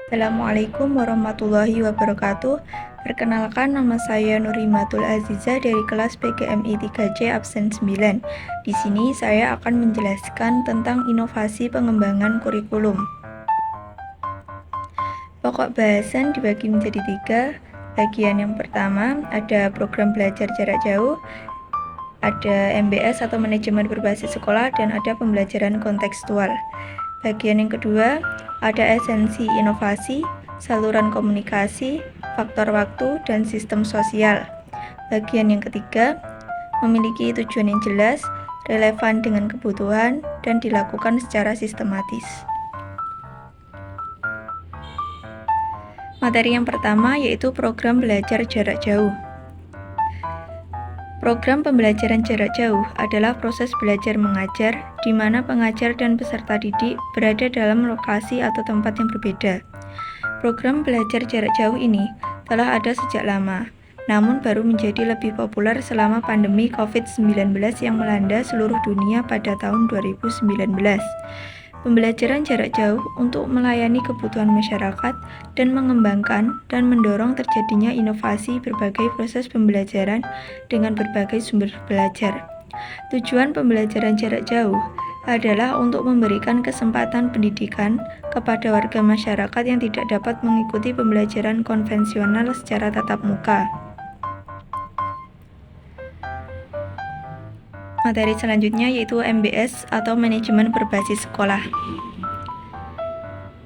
Assalamualaikum warahmatullahi wabarakatuh. Perkenalkan, nama saya Nurimatul Aziza dari kelas PGMI 3C absen 9. Di sini saya akan menjelaskan tentang inovasi pengembangan kurikulum. Pokok bahasan dibagi menjadi 3. Bagian yang pertama ada program belajar jarak jauh, ada MBS atau manajemen berbasis sekolah, dan ada pembelajaran kontekstual. Bagian yang kedua ada esensi inovasi, saluran komunikasi, faktor waktu, dan sistem sosial. Bagian yang ketiga memiliki tujuan yang jelas, relevan dengan kebutuhan, dan dilakukan secara sistematis. Materi yang pertama yaitu program belajar jarak jauh. Program pembelajaran jarak jauh adalah proses belajar mengajar di mana pengajar dan peserta didik berada dalam lokasi atau tempat yang berbeda. Program belajar jarak jauh ini telah ada sejak lama, namun baru menjadi lebih populer selama pandemi COVID-19 yang melanda seluruh dunia pada tahun 2019. Pembelajaran jarak jauh untuk melayani kebutuhan masyarakat dan mengembangkan dan mendorong terjadinya inovasi berbagai proses pembelajaran dengan berbagai sumber belajar. Tujuan pembelajaran jarak jauh adalah untuk memberikan kesempatan pendidikan kepada warga masyarakat yang tidak dapat mengikuti pembelajaran konvensional secara tatap muka. Materi selanjutnya yaitu MBS atau manajemen berbasis sekolah.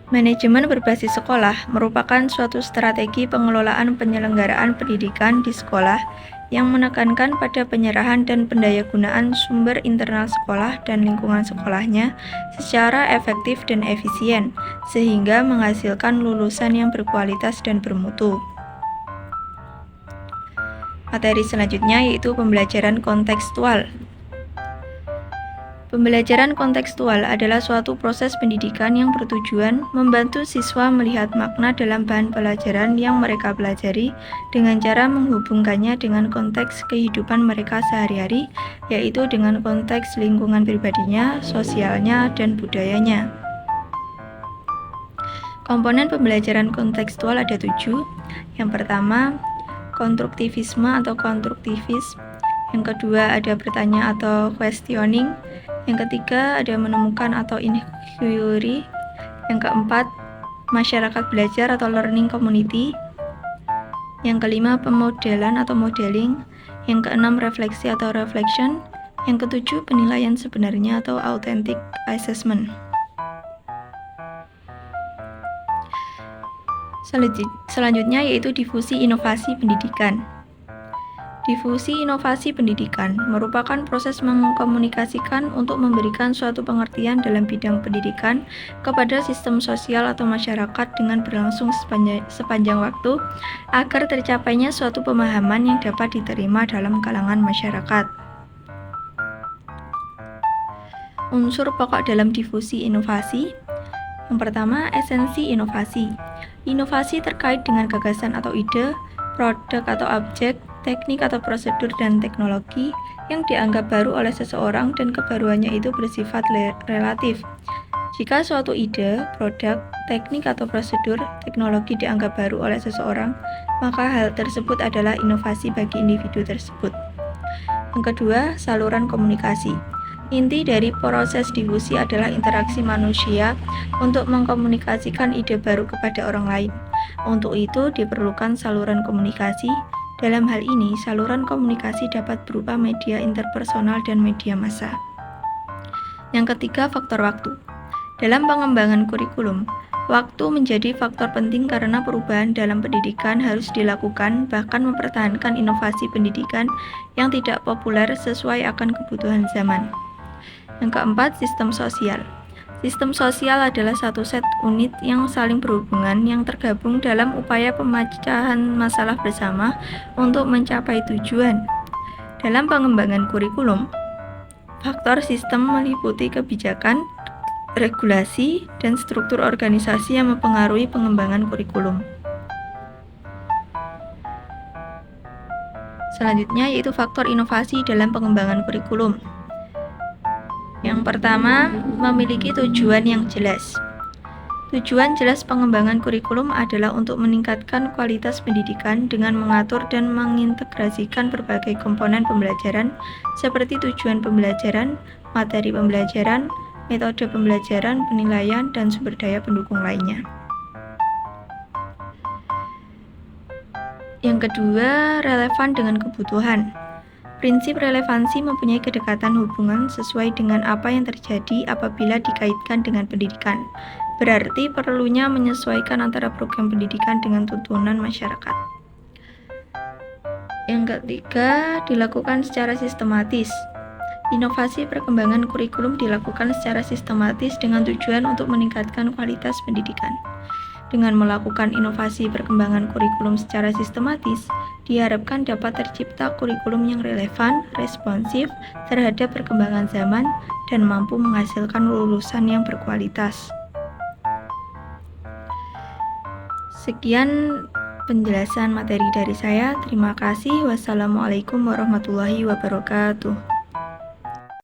Manajemen berbasis sekolah merupakan suatu strategi pengelolaan penyelenggaraan pendidikan di sekolah yang menekankan pada penyerahan dan pendayagunaan sumber internal sekolah dan lingkungan sekolahnya secara efektif dan efisien, sehingga menghasilkan lulusan yang berkualitas dan bermutu. Materi selanjutnya yaitu pembelajaran kontekstual. Pembelajaran kontekstual adalah suatu proses pendidikan yang bertujuan membantu siswa melihat makna dalam bahan pelajaran yang mereka pelajari dengan cara menghubungkannya dengan konteks kehidupan mereka sehari-hari, yaitu dengan konteks lingkungan pribadinya, sosialnya, dan budayanya. Komponen pembelajaran kontekstual ada 7. Yang pertama, konstruktivisme atau konstruktivis. Yang kedua ada bertanya atau questioning. Yang ketiga ada menemukan atau inquiry. Yang keempat masyarakat belajar atau learning community. Yang kelima pemodelan atau modeling. Yang keenam refleksi atau reflection. Yang ketujuh penilaian sebenarnya atau authentic assessment. Selanjutnya yaitu difusi inovasi pendidikan. Difusi inovasi pendidikan merupakan proses mengkomunikasikan untuk memberikan suatu pengertian dalam bidang pendidikan kepada sistem sosial atau masyarakat dengan berlangsung sepanjang waktu agar tercapainya suatu pemahaman yang dapat diterima dalam kalangan masyarakat. Unsur pokok dalam difusi inovasi. Yang pertama, esensi inovasi. Inovasi terkait dengan gagasan atau ide, produk atau objek, teknik atau prosedur, dan teknologi yang dianggap baru oleh seseorang dan kebaruannya itu bersifat relatif. Jika suatu ide, produk, teknik atau prosedur, teknologi dianggap baru oleh seseorang, maka hal tersebut adalah inovasi bagi individu tersebut. Yang kedua, saluran komunikasi. Inti dari proses difusi adalah interaksi manusia untuk mengkomunikasikan ide baru kepada orang lain. Untuk itu diperlukan saluran komunikasi. Dalam hal ini, saluran komunikasi dapat berupa media interpersonal dan media massa. Yang ketiga, faktor waktu. Dalam pengembangan kurikulum, waktu menjadi faktor penting karena perubahan dalam pendidikan harus dilakukan, bahkan mempertahankan inovasi pendidikan yang tidak populer sesuai akan kebutuhan zaman. Yang keempat, sistem sosial. Sistem sosial adalah satu set unit yang saling berhubungan yang tergabung dalam upaya pemecahan masalah bersama untuk mencapai tujuan. Dalam pengembangan kurikulum, faktor sistem meliputi kebijakan, regulasi, dan struktur organisasi yang mempengaruhi pengembangan kurikulum. Selanjutnya yaitu faktor inovasi dalam pengembangan kurikulum. Yang pertama, memiliki tujuan yang jelas. Tujuan jelas pengembangan kurikulum adalah untuk meningkatkan kualitas pendidikan dengan mengatur dan mengintegrasikan berbagai komponen pembelajaran seperti tujuan pembelajaran, materi pembelajaran, metode pembelajaran, penilaian, dan sumber daya pendukung lainnya. Yang kedua, relevan dengan kebutuhan. Prinsip relevansi mempunyai kedekatan hubungan sesuai dengan apa yang terjadi apabila dikaitkan dengan pendidikan. Berarti perlunya menyesuaikan antara program pendidikan dengan tuntunan masyarakat. Yang ketiga, dilakukan secara sistematis. Inovasi perkembangan kurikulum dilakukan secara sistematis dengan tujuan untuk meningkatkan kualitas pendidikan. Dengan melakukan inovasi perkembangan kurikulum secara sistematis, diharapkan dapat tercipta kurikulum yang relevan, responsif terhadap perkembangan zaman, dan mampu menghasilkan lulusan yang berkualitas. Sekian penjelasan materi dari saya. Terima kasih. Wassalamualaikum warahmatullahi wabarakatuh.